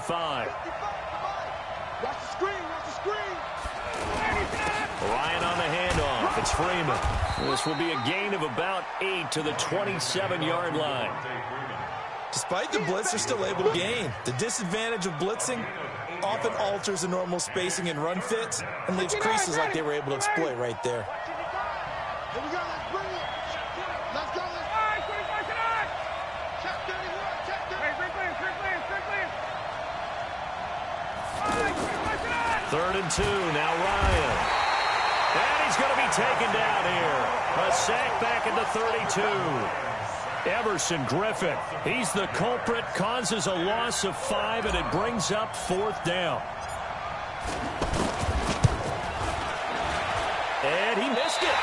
25. Watch the screen, watch the screen. Ryan on the handoff. It's Freeman. This will be a gain of about 8 to the 27-yard line. Despite the blitz, they're still able to gain. The disadvantage of blitzing often alters the normal spacing and run fits and leaves creases like they were able to exploit right there. Here we go, let's bring it. Let's go, let's go. Check 31, check 31. 3rd and 2, now Ryan. And he's going to be taken down here. A sack back at the 32. Emerson Griffin, he's the culprit, causes a loss of 5, and it brings up 4th down. And he missed it.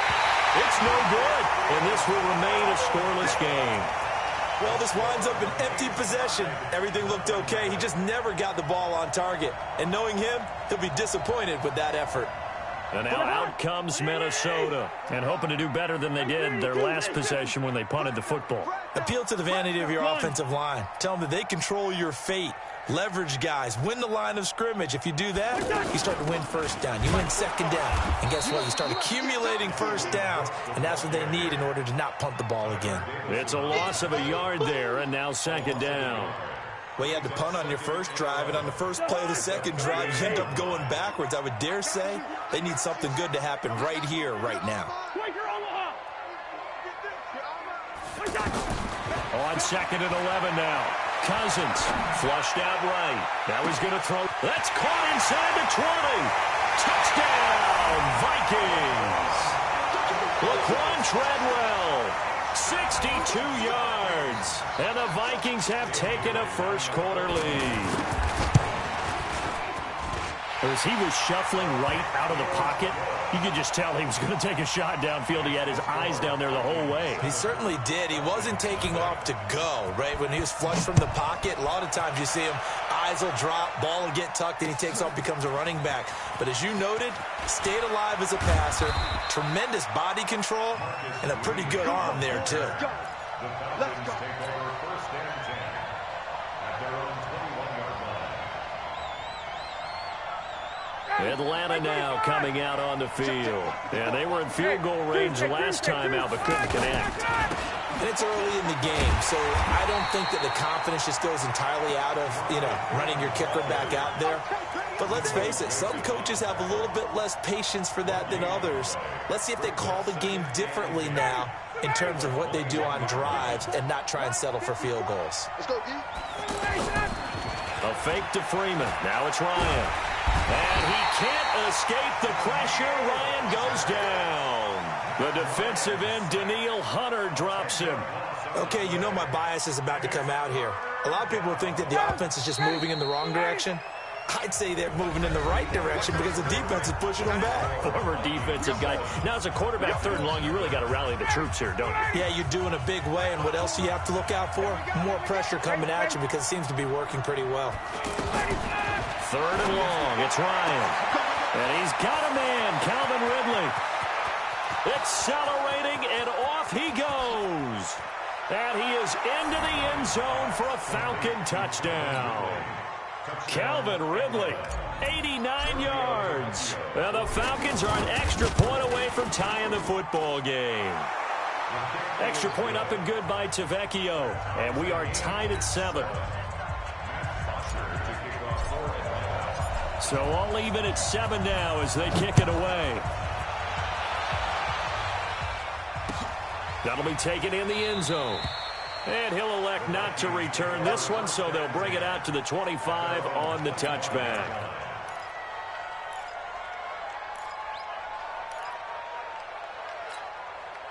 It's no good, and this will remain a scoreless game. Well, this winds up an empty possession. Everything looked okay. He just never got the ball on target. And knowing him, he'll be disappointed with that effort. And now out comes Minnesota, and hoping to do better than they did their last possession when they punted the football. Appeal to the vanity of your offensive line. Tell them that they control your fate. Leverage guys. Win the line of scrimmage. If you do that, you start to win 1st down. You win 2nd down. And guess what? You start accumulating 1st downs, and that's what they need in order to not punt the ball again. It's a loss of a yard there, and now 2nd down. Well, you had to punt on your first drive, and on the first play of the second drive, you end up going backwards. I would dare say they need something good to happen right here, right now. On 2nd and 11 now. Cousins flushed out right. Now he's going to throw. That's caught inside the 20. Touchdown, Vikings. Laquan Treadwell, 62 yards. And the Vikings have taken a first-quarter lead. As he was shuffling right out of the pocket, you could just tell he was going to take a shot downfield. He had his eyes down there the whole way. He certainly did. He wasn't taking off to go, right? When he was flushed from the pocket, a lot of times you see him, eyes will drop, ball will get tucked, and he takes off, becomes a running back. But as you noted, stayed alive as a passer, tremendous body control, and a pretty good arm there, too. Let's go. Atlanta now coming out on the field. Yeah, they were in field goal range the last time out, but couldn't connect. And it's early in the game, so I don't think that the confidence just goes entirely out of, running your kicker back out there. But let's face it, some coaches have a little bit less patience for that than others. Let's see if they call the game differently now in terms of what they do on drives and not try and settle for field goals. Let's go, D. A fake to Freeman. Now it's Ryan. And he can't escape the pressure. Ryan goes down. The defensive end, Daniil Hunter, drops him. Okay, my bias is about to come out here. A lot of people think that the offense is just moving in the wrong direction. I'd say they're moving in the right direction because the defense is pushing them back. Former defensive guy. Now, as a quarterback, 3rd and long, you really got to rally the troops here, don't you? Yeah, you do in a big way. And what else do you have to look out for? More pressure coming at you because it seems to be working pretty well. 3rd and long. It's Ryan. And he's got a man, Calvin Ridley. Accelerating, and off he goes. And he is into the end zone for a Falcon touchdown. Calvin Ridley, 89 yards. And the Falcons are an extra point away from tying the football game. Extra point up and good by Tavecchio. And we are tied at 7. So all even at 7 now as they kick it away. That'll be taken in the end zone. And he'll elect not to return this one, so they'll bring it out to the 25 on the touchback.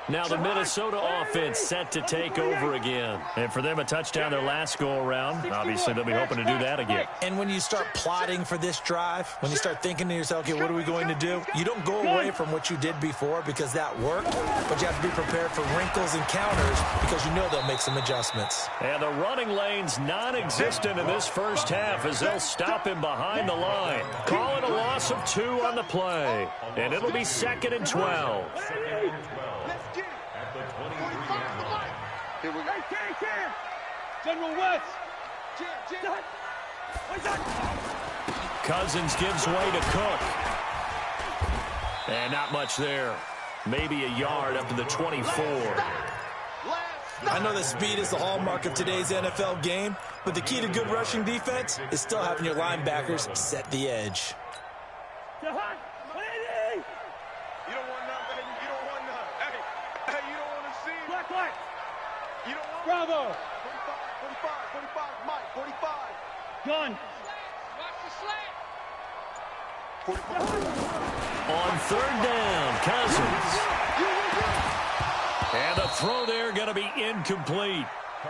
Now the Minnesota offense set to take over again. And for them, a touchdown their last go-around. Obviously, they'll be hoping to do that again. And when you start plotting for this drive, when you start thinking to yourself, okay, what are we going to do? You don't go away from what you did before because that worked, but you have to be prepared for wrinkles and counters because you know they'll make some adjustments. And the running lane's non-existent in this first half as they'll stop him behind the line. Call it a loss of 2 on the play. And it'll be 2nd and 12. Here we go. General West. Cousins gives way to Cook. And not much there. Maybe a yard up to the 24. I know that speed is the hallmark of today's NFL game, but the key to good rushing defense is still having your linebackers set the edge. You don't want none, baby. You don't want none. Hey, you don't want to see. Black. You don't want. Bravo. 45, Mike, 45. Gun. Watch the slant. On third down, Cousins. And the throw there going to be incomplete.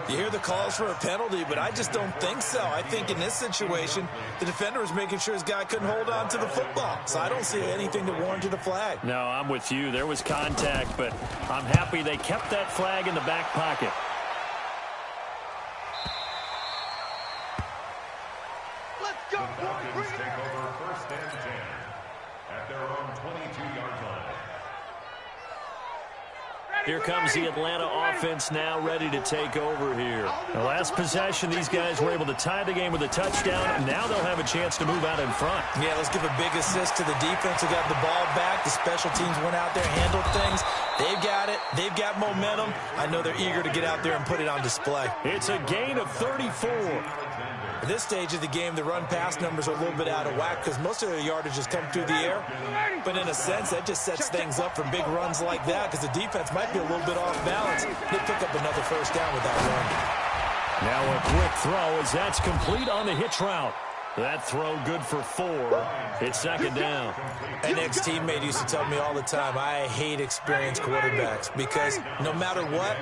You hear the calls for a penalty, but I just don't think so. I think in this situation, the defender was making sure his guy couldn't hold on to the football. So I don't see anything to warrant a flag. No, I'm with you. There was contact, but I'm happy they kept that flag in the back pocket. Let's go, boys. Take over first and 10 at their own 22-yard line. Here comes the Atlanta offense now ready to take over here. The last possession, these guys were able to tie the game with a touchdown, and now they'll have a chance to move out in front. Yeah, let's give a big assist to the defense who got the ball back. The special teams went out there, handled things. They've got it. They've got momentum. I know they're eager to get out there and put it on display. It's a gain of 34. At this stage of the game, the run-pass numbers are a little bit out of whack because most of their yardage has come through the air. But in a sense, that just sets things up for big runs like that because the defense might be a little bit off balance. They pick up another first down with that run. Now a quick throw as that's complete on the hitch route. That throw good for 4. It's second down. An ex-teammate used to tell me all the time, I hate experienced quarterbacks because no matter what,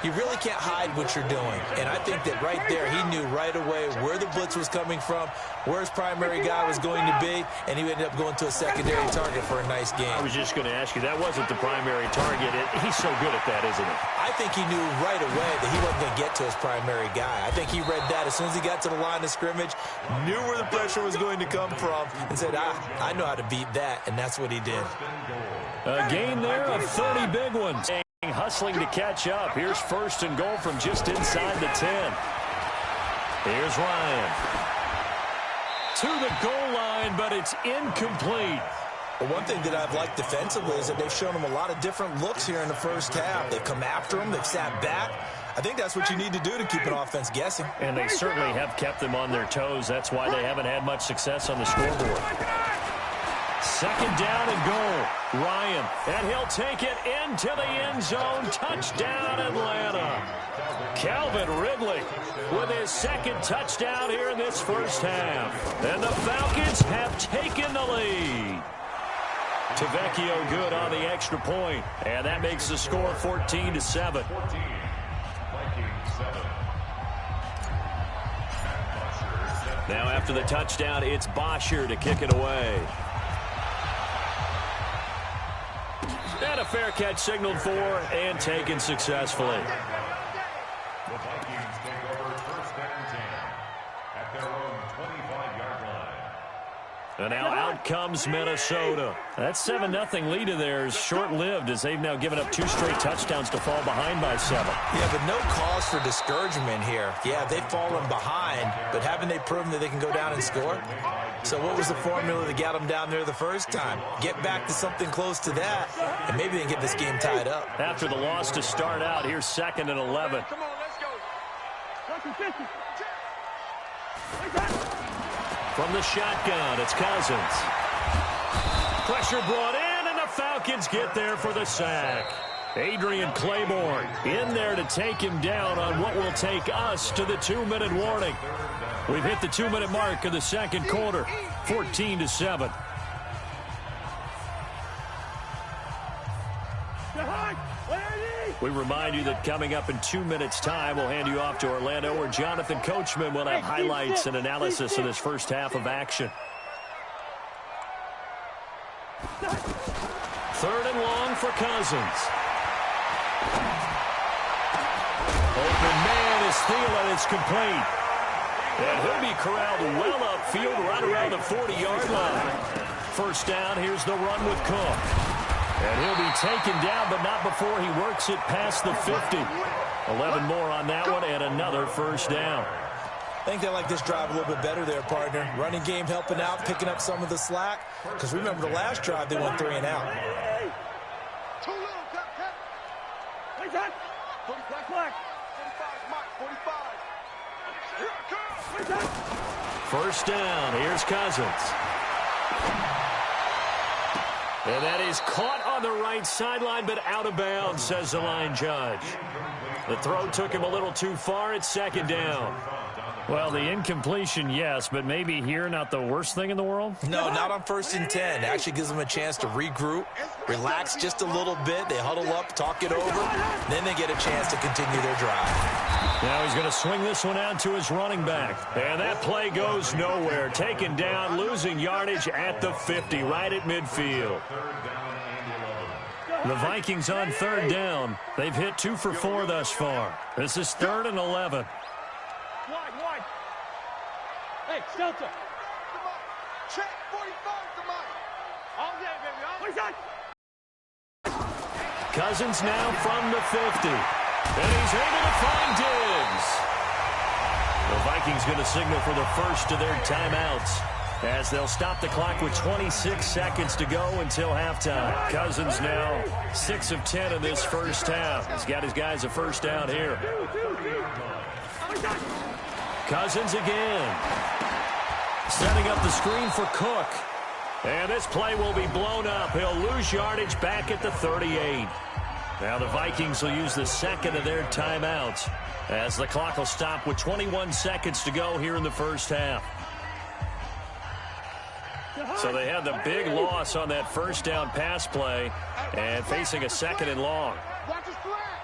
you really can't hide what you're doing. And I think that right there, he knew right away where the blitz was coming from, where his primary guy was going to be, and he ended up going to a secondary target for a nice game. I was just going to ask you, that wasn't the primary target. He's so good at that, isn't he? I think he knew right away that he wasn't going to get to his primary guy. I think he read that as soon as he got to the line of scrimmage, knew where the pressure was going to come from, and said, I know how to beat that, and that's what he did. A gain there of 30 big ones. Hustling to catch up. Here's first and goal from just inside the 10. Here's Ryan. To the goal line, but it's incomplete. But one thing that I've liked defensively is that they've shown him a lot of different looks here in the first half. They've come after him. They've sat back. I think that's what you need to do to keep an offense guessing. And they certainly have kept them on their toes. That's why they haven't had much success on the scoreboard. Second down and goal. Ryan, and he'll take it into the end zone. Touchdown, Atlanta. Calvin Ridley with his second touchdown here in this first half. And the Falcons have taken the lead. Tavecchio good on the extra point, and that makes the score 14-7. Now after the touchdown, it's Bosher to kick it away. And a fair catch signaled for and taken successfully. The Vikings take over first and 10 at their own 25-yard line. And now out comes Minnesota. That 7-0 lead of theirs short-lived as they've now given up 2 straight touchdowns to fall behind by 7. Yeah, but no cause for discouragement here. Yeah, they've fallen behind, but haven't they proven that they can go down and score? So what was the formula that got them down there the first time? Get back to something close to that, and maybe they can get this game tied up. After the loss to start out, here's 2nd and 11. Come on, let's go. From the shotgun, it's Cousins. Pressure brought in, and the Falcons get there for the sack. Adrian Claiborne in there to take him down on what will take us to the 2-minute warning. We've hit the 2-minute mark of the second quarter, 14-7. We remind you that coming up in 2 minutes' time, we'll hand you off to Orlando, where Jonathan Coachman will have highlights and analysis of this first half of action. 3rd and long for Cousins. Open man is Thielen. It's complete. And he'll be corralled well upfield right around the 40-yard line. First down, here's the run with Cook. And he'll be taken down, but not before he works it past the 50. 11 more on that one, and another first down. I think they like this drive a little bit better there, partner. Running game helping out, picking up some of the slack. Because remember, the last drive, they went 3 and out. Too little, cut. Wait, that. 45, Mike, 45. Here it comes. Wait, that. First down. Here's Cousins. And that is caught on the right sideline, but out of bounds, says the line judge. The throw took him a little too far. It's second down. Well, the incompletion, yes, but maybe here not the worst thing in the world? No, not on 1st and 10. Actually gives them a chance to regroup, relax just a little bit. They huddle up, talk it over, then they get a chance to continue their drive. Now he's going to swing this one out to his running back. And that play goes nowhere. Taken down, losing yardage at the 50, right at midfield. The Vikings on 3rd down. They've hit 2 for 4 thus far. This is 3rd and 11. Wide. Hey, Stelter. Come on. Check 45, come on. All day, baby. What's that? Cousins now from the 50. And he's able to find Diggs. The Vikings going to signal for the first of their timeouts, as they'll stop the clock with 26 seconds to go until halftime. Cousins now 6 of 10 in this first half. He's got his guys a first down here. Cousins again. Setting up the screen for Cook. And this play will be blown up. He'll lose yardage back at the 38. Now the Vikings will use the second of their timeouts, as the clock will stop with 21 seconds to go here in the first half. So they had the big loss on that first down pass play and facing a 2nd and long. Watch his flat.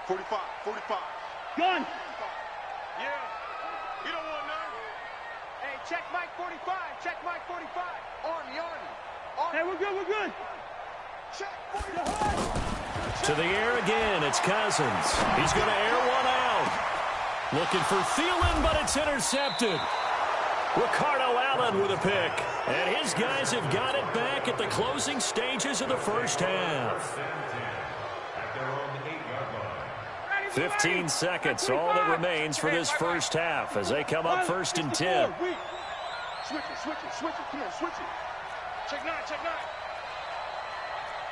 45. Gun. Yeah. You don't want none. Hey, check Mike 45. Army. Hey, we're good. Check 45. To the air again, it's Cousins. He's going to air one out. Looking for Thielen, but it's intercepted. Ricardo Allen with a pick. And his guys have got it back at the closing stages of the first half. 15 seconds, all that remains for this first half as they come up 1st and 10. Switch it. Come on, switch it. Check 9.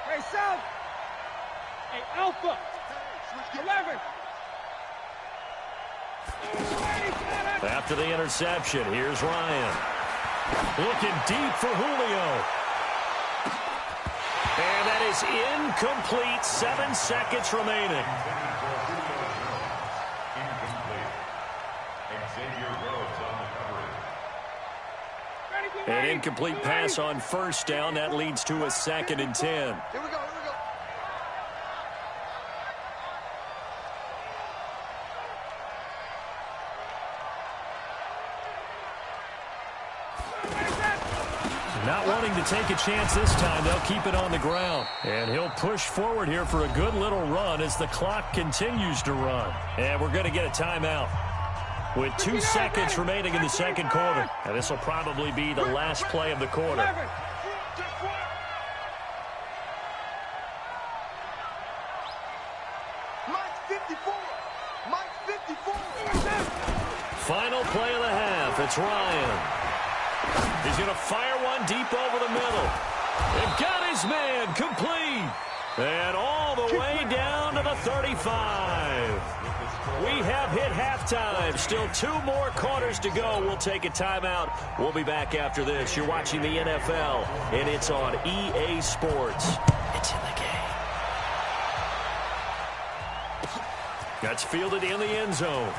Hey, South. Hey, Alpha. 11. After the interception, here's Ryan. Looking deep for Julio. And that is incomplete. 7 seconds remaining. An incomplete pass on first down. That leads to a 2nd and 10. Here we go. Not wanting to take a chance this time, they'll keep it on the ground. And he'll push forward here for a good little run as the clock continues to run. And we're going to get a timeout with 2 seconds remaining in the second quarter. And this will probably be the last play of the quarter. Mike 54. Final play of the half. It's Ryan. He's going to fire one deep over the middle. And got his man complete. And all the way down to the 35. We have hit halftime. Still 2 more quarters to go. We'll take a timeout. We'll be back after this. You're watching the NFL, and it's on EA Sports. It's in the game. That's fielded in the end zone.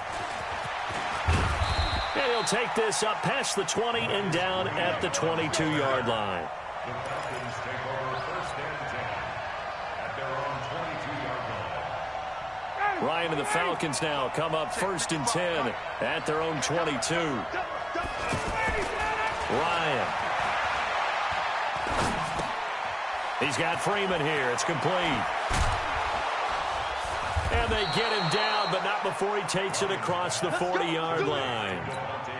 And he'll take this up past the 20 and down at the 22-yard line. The Falcons take over 1st and 10 at their own 22-yard line. Ryan and the Falcons now come up 1st and 10 at their own 22. Ryan. He's got Freeman here. It's complete. And they get him down, but not before he takes it across the 40-yard line.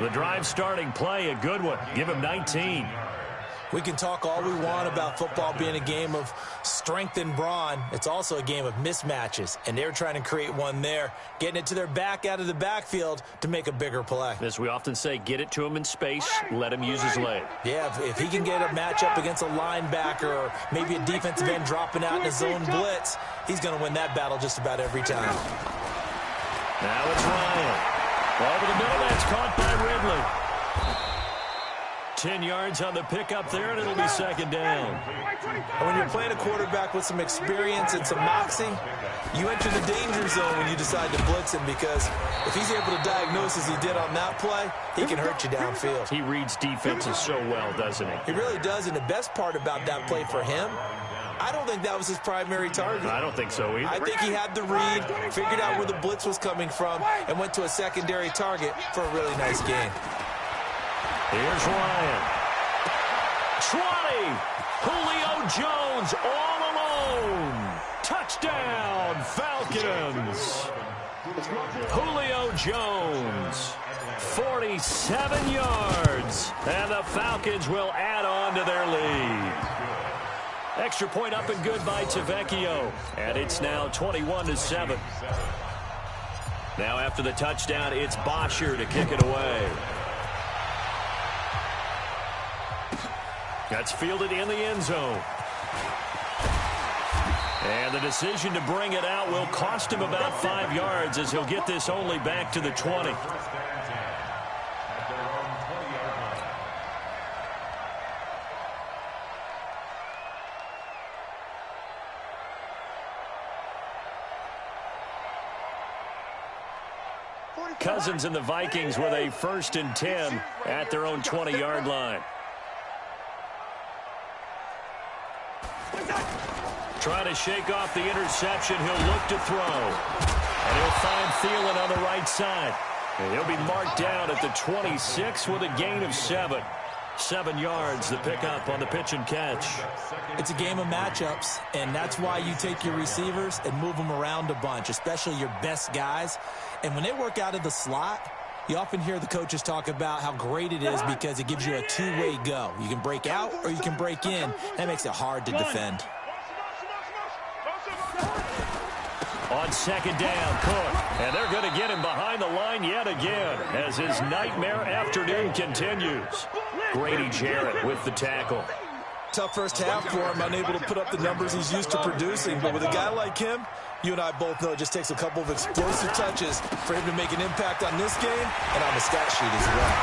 The drive starting play, a good one. Give him 19. We can talk all we want about football being a game of strength and brawn. It's also a game of mismatches, and they're trying to create one there, getting it to their back out of the backfield to make a bigger play. As we often say, get it to him in space, let him use his leg. Yeah, if he can get a matchup against a linebacker or maybe a defensive end dropping out in a zone blitz, he's going to win that battle just about every time. Now it's Ryan. Over the middle, that's caught by Ridley. 10 yards on the pickup there, and it'll be second down. And when you're playing a quarterback with some experience and some moxie, you enter the danger zone when you decide to blitz him, because if he's able to diagnose as he did on that play, he can hurt you downfield. He reads defenses so well, doesn't he? He really does, and the best part about that play for him, I don't think that was his primary target. I don't think so either. I think he had the read, figured out where the blitz was coming from, and went to a secondary target for a really nice gain. Here's Ryan. 20. Julio Jones all alone. Touchdown, Falcons. Julio Jones, 47 yards. And the Falcons will add on to their lead. Extra point up and good by Tavecchio. And it's now 21-7. Now after the touchdown, it's Bosher to kick it away. That's fielded in the end zone. And the decision to bring it out will cost him about 5 yards, as he'll get this only back to the 20. Cousins and the Vikings with a 1st and 10 at their own 20-yard line. Trying to shake off the interception. He'll look to throw. And he'll find Thielen on the right side. And he'll be marked down at the 26 with a gain of 7. 7 yards, the pickup on the pitch and catch. It's a game of matchups, and that's why you take your receivers and move them around a bunch, especially your best guys. And when they work out of the slot, you often hear the coaches talk about how great it is because it gives you a two-way go. You can break out or you can break in. That makes it hard to defend. On second down, Cook. And they're going to get him behind the line yet again as his nightmare afternoon continues. Grady Jarrett with the tackle. Tough first half for him, unable to put up the numbers he's used to producing. But with a guy like him, you and I both know it just takes a couple of explosive touches for him to make an impact on this game and on the stat sheet as well.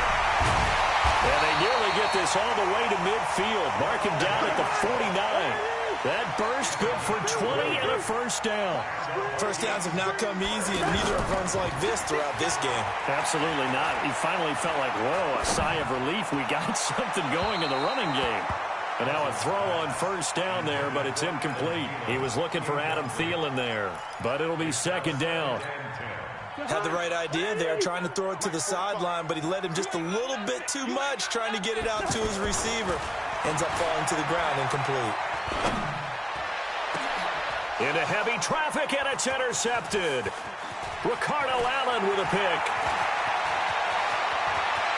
And they nearly get this all the way to midfield. Mark him down at the 49. That burst good for 20 and a first down. First downs have now come easy, and neither have runs like this throughout this game. Absolutely not. He finally felt like, whoa, a sigh of relief. We got something going in the running game. And now a throw on first down there, but it's incomplete. He was looking for Adam Thielen there, but it'll be second down. Had the right idea there, trying to throw it to the sideline, but he led him just a little bit too much, trying to get it out to his receiver. Ends up falling to the ground, incomplete. Into heavy traffic, and it's intercepted. Ricardo Allen with a pick.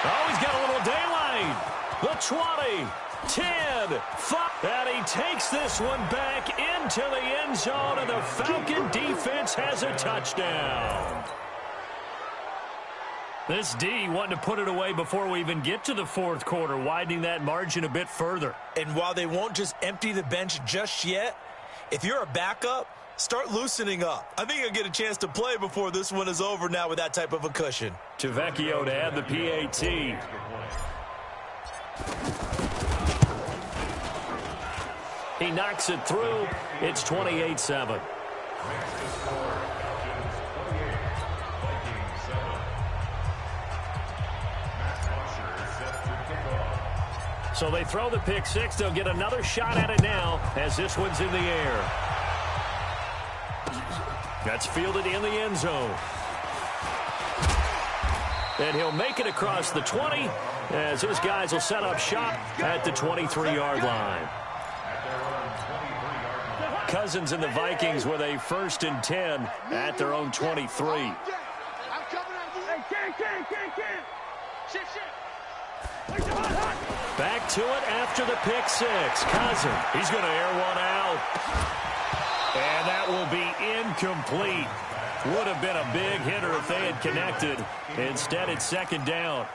Oh, he's got a little daylight. The 20, 10, 5. And he takes this one back into the end zone, and the Falcon defense has a touchdown. This D wanting to put it away before we even get to the fourth quarter, widening that margin a bit further. And while they won't just empty the bench just yet, if you're a backup, start loosening up. I think you'll get a chance to play before this one is over now with that type of a cushion. Tavecchio to add the PAT. He knocks it through. It's 28-7. So they throw the pick six. They'll get another shot at it now as this one's in the air. That's fielded in the end zone. And he'll make it across the 20 as his guys will set up shop at the 23-yard line. Cousins and the Vikings with a 1st and 10 at their own 23. Back to it after the pick six. Cousins, he's going to air one out. And that will be incomplete. Would have been a big hitter if they had connected. Instead, it's second down.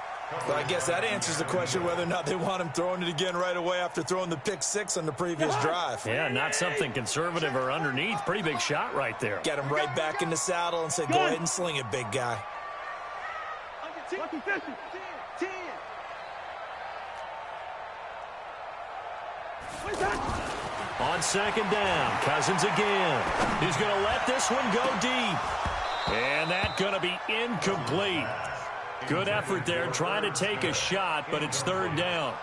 Well, I guess that answers the question whether or not they want him throwing it again right away after throwing the pick six on the previous drive. Yeah, not something conservative or underneath. Pretty big shot right there. Get him right back in the saddle and say, go ahead and sling it, big guy. On second down, Cousins again. He's going to let this one go deep. And that's going to be incomplete. Good effort there, trying to take a shot, but it's third down.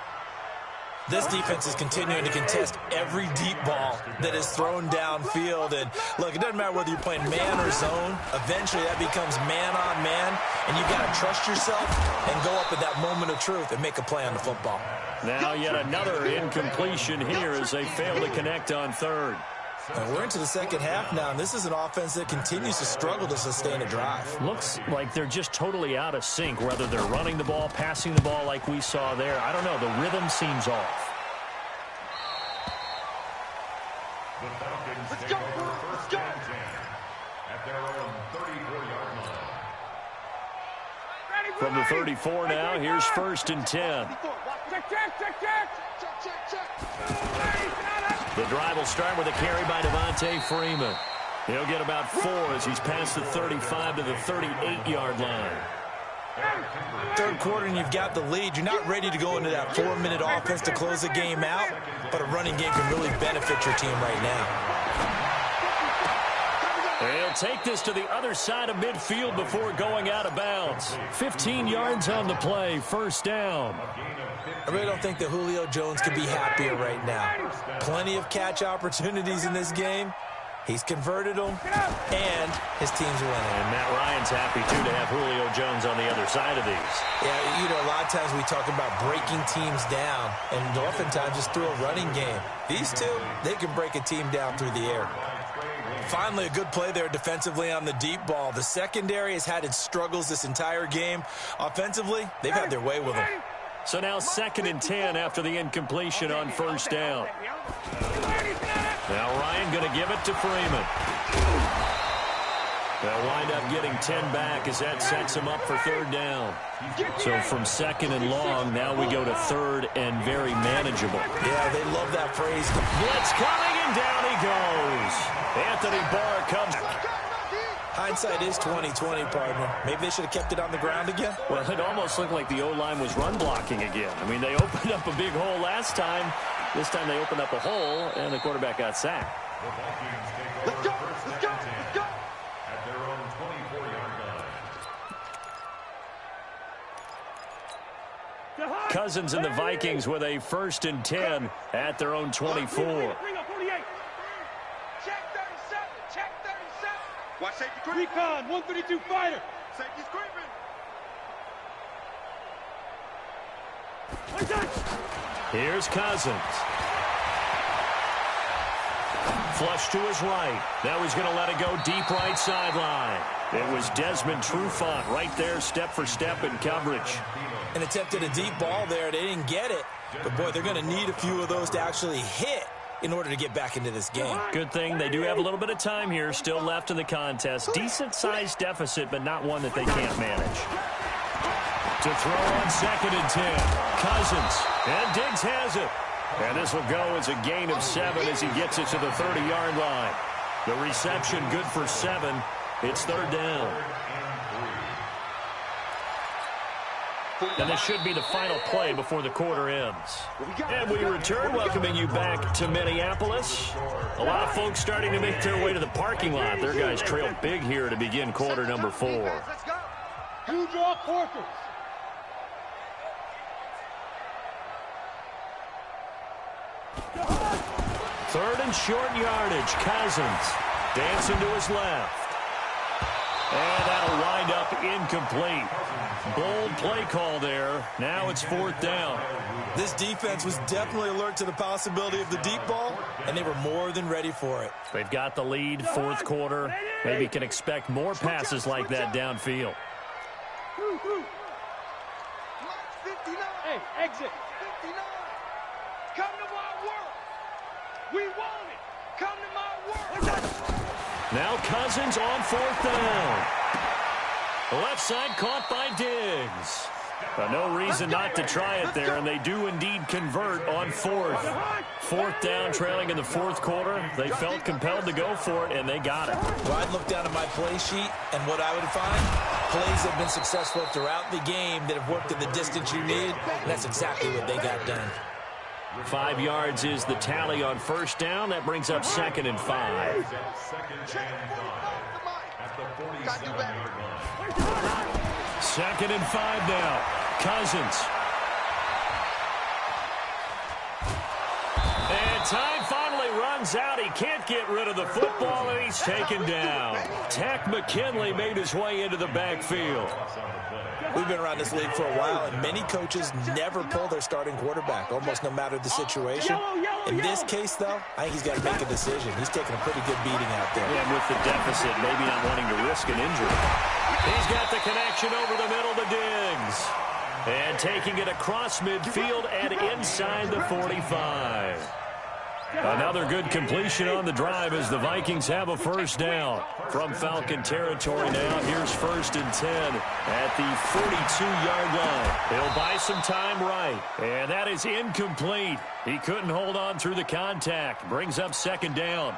This defense is continuing to contest every deep ball that is thrown downfield. And, look, it doesn't matter whether you're playing man or zone. Eventually, that becomes man on man, and you've got to trust yourself and go up at that moment of truth and make a play on the football. Now yet another incompletion here as they fail to connect on third. And we're into the second half now, and this is an offense that continues to struggle to sustain a drive. Looks like they're just totally out of sync, whether they're running the ball, passing the ball like we saw there. I don't know. The rhythm seems off. The Falcons take over first and 10 at their own 34-yard line. From the 34 now, here's first and 10. The drive will start with a carry by Devontae Freeman. He'll get about 4 as he's past the 35 to the 38-yard line. Third quarter and you've got the lead. You're not ready to go into that 4-minute offense to close the game out, but a running game can really benefit your team right now. He'll take this to the other side of midfield before going out of bounds. 15 yards on the play, first down. I really don't think that Julio Jones could be happier right now. Plenty of catch opportunities in this game. He's converted them, and his team's winning. And Matt Ryan's happy, too, to have Julio Jones on the other side of these. Yeah, you know, a lot of times we talk about breaking teams down, and oftentimes just through a running game. These two, they can break a team down through the air. Finally, a good play there defensively on the deep ball. The secondary has had its struggles this entire game. Offensively, they've had their way with them. So now second and 10 after the incompletion on first down. Now Ryan going to give it to Freeman. They'll wind up getting 10 back as that sets him up for third down. So from second and long, now we go to third and very manageable. Yeah, they love that phrase. Blitz coming, and down he goes. Anthony Barr comes. Hindsight is 20/20, partner. Maybe they should have kept it on the ground again. Well, it almost looked like the O-line was run blocking again. I mean, they opened up a big hole last time. This time they opened up a hole, and the quarterback got sacked. The Vikings take over first and 10 at their own 24-yard line. Cousins and the Vikings with a first and 10 at their own 24. Watch safety creep. Recon, 132 fighter. Safety's creeping. Here's Cousins. Flush to his right. Now he's going to let it go deep right sideline. It was Desmond Trufant right there, step for step in coverage. And attempted a deep ball there. They didn't get it. But, boy, they're going to need a few of those to actually hit in order to get back into this game. Good thing they do have a little bit of time here still left in the contest. Decent-sized deficit, but not one that they can't manage. To throw on second and 10. Cousins. And Diggs has it. And this will go as a gain of 7 as he gets it to the 30-yard line. The reception good for 7. It's third down. And this should be the final play before the quarter ends. And we return, welcoming you back to Minneapolis. A lot of folks starting to make their way to the parking lot. Their guys trail big here to begin quarter number 4. You draw quarters. Third and short yardage. Cousins dancing to his left. And that'll wind up incomplete. Bold play call there. Now it's fourth down. This defense was definitely alert to the possibility of the deep ball, and they were more than ready for it. They've got the lead, fourth quarter. Maybe can expect more passes like that downfield. Hey, exit. Come to my work. We want it. Come to my work. Now Cousins on 4th down. Left side caught by Diggs. No reason not to try it there, and they do indeed convert on 4th. 4th down, trailing in the 4th quarter. They felt compelled to go for it, and they got it. Well, I'd look down at my play sheet, and what I would find, plays have been successful throughout the game that have worked at the distance you need, and that's exactly what they got done. 5 yards is the tally on 1st down. That brings up 2nd and 5. Second and 5 now. Cousins. And time finally runs out. He can't get rid of the football, and he's taken down. Tack McKinley made his way into the backfield. We've been around this league for a while, and many coaches never pull their starting quarterback, almost no matter the situation. In this case, though, I think he's got to make a decision. He's taking a pretty good beating out there. And with the deficit, maybe not wanting to risk an injury. He's got the connection over the middle to Diggs. And taking it across midfield and inside the 45. Another good completion on the drive as the Vikings have a 1st down. From Falcon territory now, here's 1st and 10 at the 42-yard line. He'll buy some time right. And that is incomplete. He couldn't hold on through the contact. Brings up 2nd down.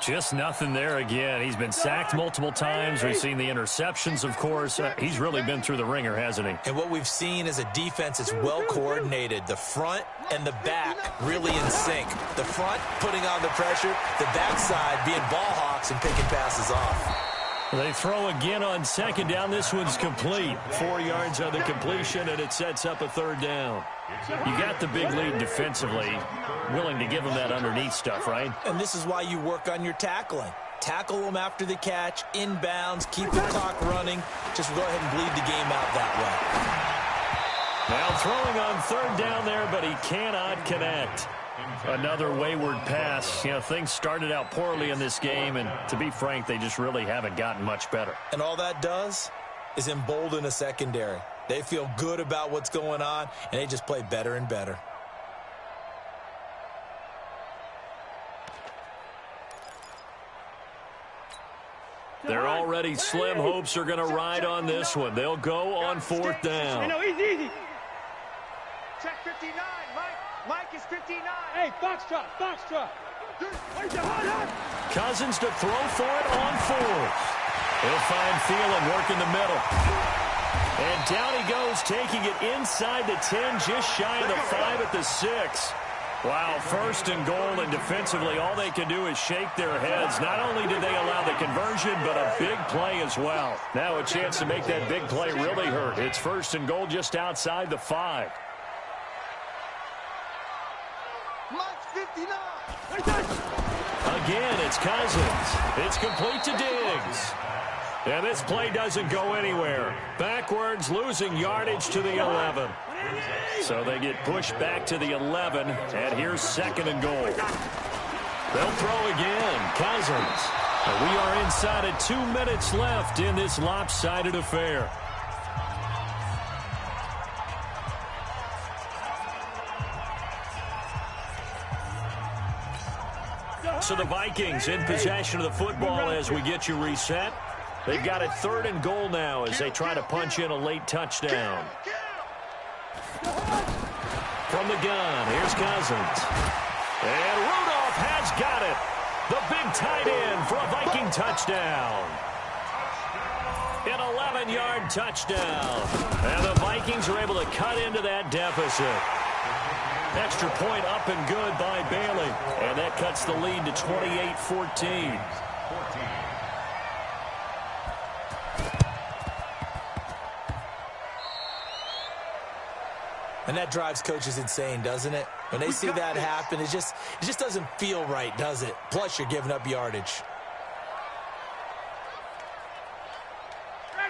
Just nothing there again. He's been sacked multiple times. We've seen the interceptions, of course. He's really been through the ringer, hasn't he? And what we've seen is a defense that's well coordinated. The front and the back really in sync. The front putting on the pressure, the backside being ball hawks and picking passes off. They throw again on 2nd down. This one's complete. 4 yards on the completion, and it sets up a 3rd down. You got the big lead defensively. Willing to give them that underneath stuff, right? And this is why you work on your tackling. Tackle them after the catch, inbounds, keep the clock running. Just go ahead and bleed the game out that way. Now throwing on 3rd down there, but he cannot connect. Another wayward pass. You know, things started out poorly in this game, and to be frank, they just really haven't gotten much better. And all that does is embolden a secondary. They feel good about what's going on, and they just play better and better. They're already slim hopes are going to ride on this one. They'll go on 4th down. Easy. Check 59, Mike. Mike is 59. Hey, foxtrot. Cousins to throw for it on 4th. He'll find Thielen working the middle. And down he goes, taking it inside the 10, just shy of the 5 at the 6. Wow, 1st and goal, and defensively all they can do is shake their heads. Not only did they allow the conversion, but a big play as well. Now a chance to make that big play really hurt. It's 1st and goal just outside the 5. Mike's 59. Again, it's Cousins. It's complete to Diggs. And this play doesn't go anywhere. Backwards, losing yardage to the 11. So they get pushed back to the 11, and here's 2nd and goal. They'll throw again. Cousins. And we are inside of 2 minutes left in this lopsided affair. So the Vikings in possession of the football as we get you reset. They've got a 3rd and goal now as they try to punch in a late touchdown. From the gun, here's Cousins. And Rudolph has got it. The big tight end for a Viking touchdown. An 11-yard touchdown. And the Vikings are able to cut into that deficit. Extra point up and good by Bailey. And that cuts the lead to 28-14. And that drives coaches insane, doesn't it? When they see that happen, it just doesn't feel right, does it? Plus, you're giving up yardage.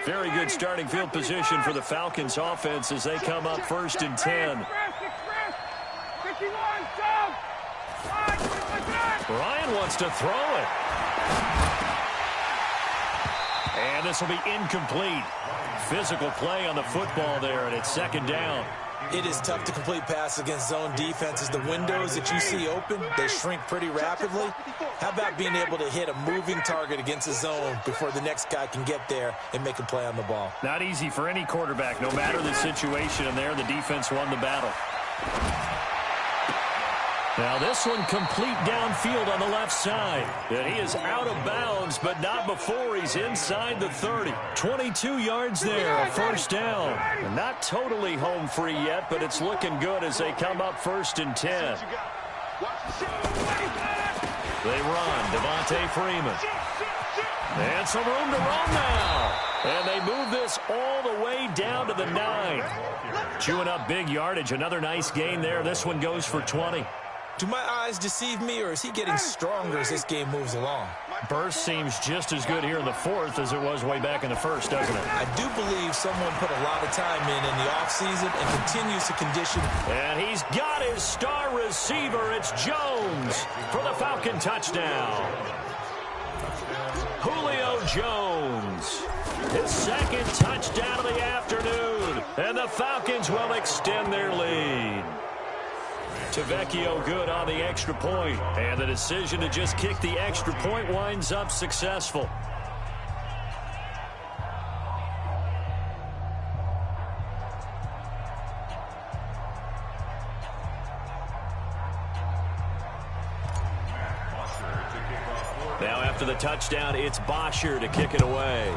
Very good starting field position for the Falcons offense as they come up 1st and 10. Ryan wants to throw it. And this will be incomplete. Physical play on the football there, and it's 2nd down. It is tough to complete passes against zone defenses. The windows that you see open, they shrink pretty rapidly. How about being able to hit a moving target against a zone before the next guy can get there and make a play on the ball? Not easy for any quarterback. No matter the situation in there, the defense won the battle. Now this one complete downfield on the left side. And he is out of bounds, but not before he's inside the 30. 22 yards there, a first down. And not totally home free yet, but it's looking good as they come up 1st and 10. They run, Devontae Freeman. And some room to run now. And they move this all the way down to the 9. Chewing up big yardage, another nice gain there. This one goes for 20. Do my eyes deceive me, or is he getting stronger as this game moves along? Burst seems just as good here in the 4th as it was way back in the 1st, doesn't it? I do believe someone put a lot of time in the offseason and continues to condition. And he's got his star receiver. It's Jones for the Falcon touchdown. Julio Jones, his 2nd touchdown of the afternoon. And the Falcons will extend their lead. Tavecchio good on the extra point, and the decision to just kick the extra point winds up successful. Now after the touchdown, it's Bosher to kick it away.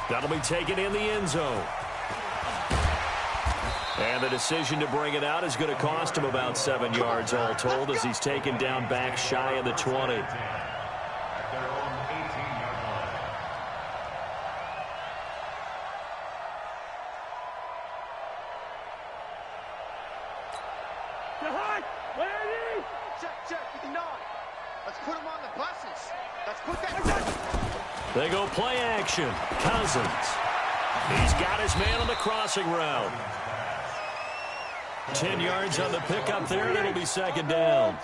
That'll be taken in the end zone. And the decision to bring it out is going to cost him about 7 yards all told as he's taken down back shy of the 20. Check with the 9. Let's put him on the buses. Let's put that. They go play action. Cousins. He's got his man on the crossing route. 10 yards on the pickup there, and it'll be 2nd down.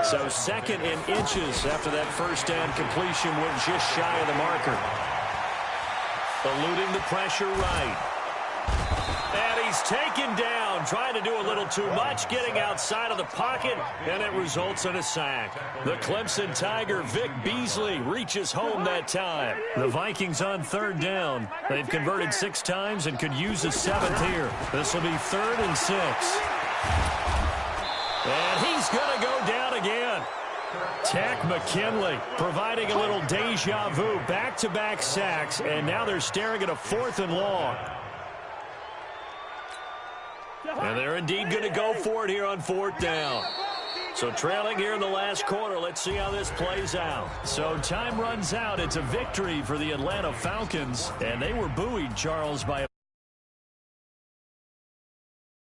So 2nd in inches after that first down completion went just shy of the marker. Eluding the pressure right. And he's taken down, trying to do a little too much, getting outside of the pocket, and it results in a sack. The Clemson Tiger, Vic Beasley, reaches home that time. The Vikings on 3rd down. They've converted 6 times and could use a 7th here. This will be 3rd and 6. And he's going to go down again. Tack McKinley providing a little deja vu, back-to-back sacks, and now they're staring at a 4th and long. And they're indeed going to go for it here on 4th down. So trailing here in the last quarter, let's see how this plays out. So time runs out. It's a victory for the Atlanta Falcons, and they were buoyed, Charles, by